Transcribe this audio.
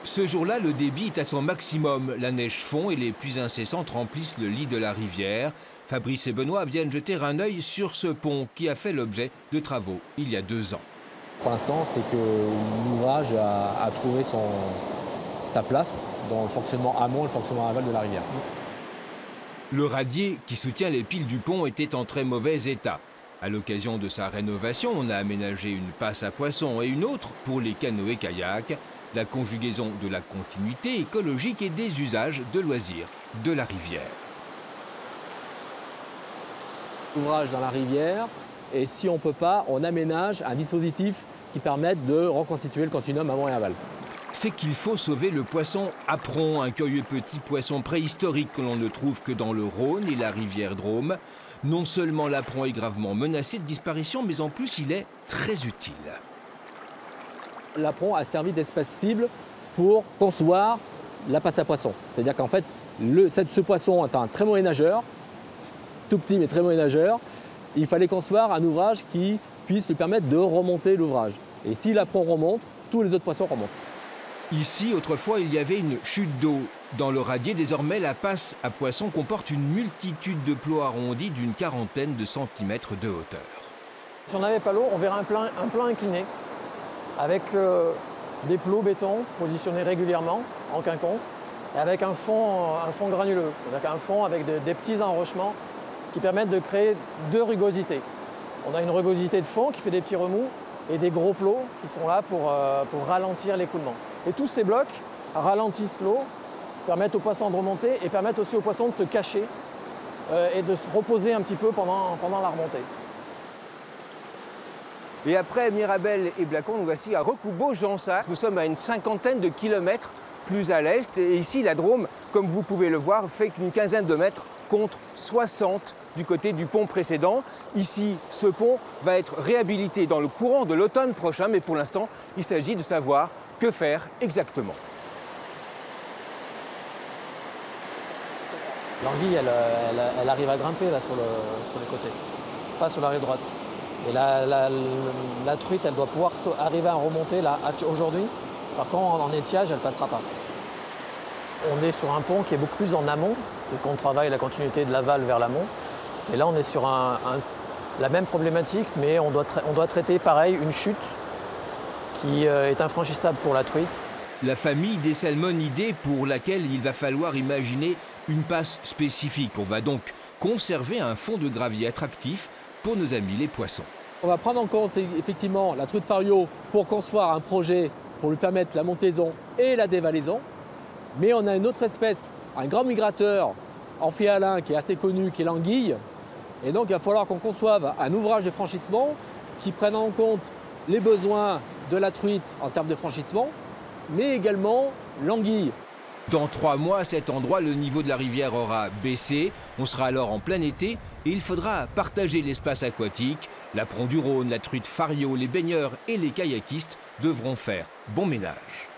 Ce jour-là, le débit est à son maximum. La neige fond et les pluies incessantes remplissent le lit de la rivière. Fabrice et Benoît viennent jeter un œil sur ce pont qui a fait l'objet de travaux il y a 2 ans. Pour l'instant, c'est que l'ouvrage a trouvé sa place dans le fonctionnement amont et le fonctionnement aval de la rivière. Le radier qui soutient les piles du pont était en très mauvais état. À l'occasion de sa rénovation, on a aménagé une passe à poissons et une autre pour les canoës-kayaks. La conjugaison de la continuité écologique et des usages de loisirs de la rivière. Ouvrage dans la rivière, et si on ne peut pas, on aménage un dispositif qui permette de reconstituer le continuum avant et aval. C'est qu'il faut sauver le poisson apron, un curieux petit poisson préhistorique que l'on ne trouve que dans le Rhône et la rivière Drôme. Non seulement l'apron est gravement menacé de disparition, mais en plus il est très utile. L'apron a servi d'espèce cible pour concevoir la passe à poisson. C'est-à-dire qu'en fait, ce poisson est un très mauvais nageur, tout petit mais très mauvais nageur. Il fallait concevoir un ouvrage qui puisse lui permettre de remonter l'ouvrage. Et si l'apron remonte, tous les autres poissons remontent. Ici, autrefois, il y avait une chute d'eau. Dans le radier, désormais, la passe à poisson comporte une multitude de plots arrondis d'une quarantaine de centimètres de hauteur. Si on n'avait pas l'eau, on verrait un plan incliné avec des plots béton positionnés régulièrement en quinconce et avec un fond granuleux, avec un fond avec des petits enrochements qui permettent de créer 2 rugosités. On a une rugosité de fond qui fait des petits remous et des gros plots qui sont là pour ralentir l'écoulement. Et tous ces blocs ralentissent l'eau, permettent aux poissons de remonter et permettent aussi aux poissons de se cacher et de se reposer un petit peu pendant la remontée. Et après Mirabel et Blacon, nous voici à Recoubeau-Jansac. Nous sommes à une 50aine de kilomètres plus à l'est. Et ici, la Drôme, comme vous pouvez le voir, fait qu'une quinzaine de mètres contre 60 du côté du pont précédent. Ici, ce pont va être réhabilité dans le courant de l'automne prochain, mais pour l'instant, il s'agit de savoir que faire exactement. L'anguille, elle arrive à grimper là sur les côtés, pas sur la rive droite. Et la truite, elle doit pouvoir arriver à remonter là aujourd'hui. Par contre, en étiage, elle ne passera pas. On est sur un pont qui est beaucoup plus en amont, et qu'on travaille la continuité de l'aval vers l'amont. Et là, on est sur la même problématique, mais on doit traiter pareil une chute qui est infranchissable pour la truite. La famille des salmonidés pour laquelle il va falloir imaginer une passe spécifique. On va donc conserver un fond de gravier attractif pour nos amis les poissons. On va prendre en compte effectivement la truite fario pour concevoir un projet pour lui permettre la montaison et la dévalaison. Mais on a une autre espèce, un grand migrateur amphihalin qui est assez connu, qui est l'anguille. Et donc il va falloir qu'on conçoive un ouvrage de franchissement qui prenne en compte les besoins de la truite en termes de franchissement, mais également l'anguille. Dans 3 mois, à cet endroit, le niveau de la rivière aura baissé. On sera alors en plein été et il faudra partager l'espace aquatique. L'apron du Rhône, la truite fario, les baigneurs et les kayakistes devront faire bon ménage.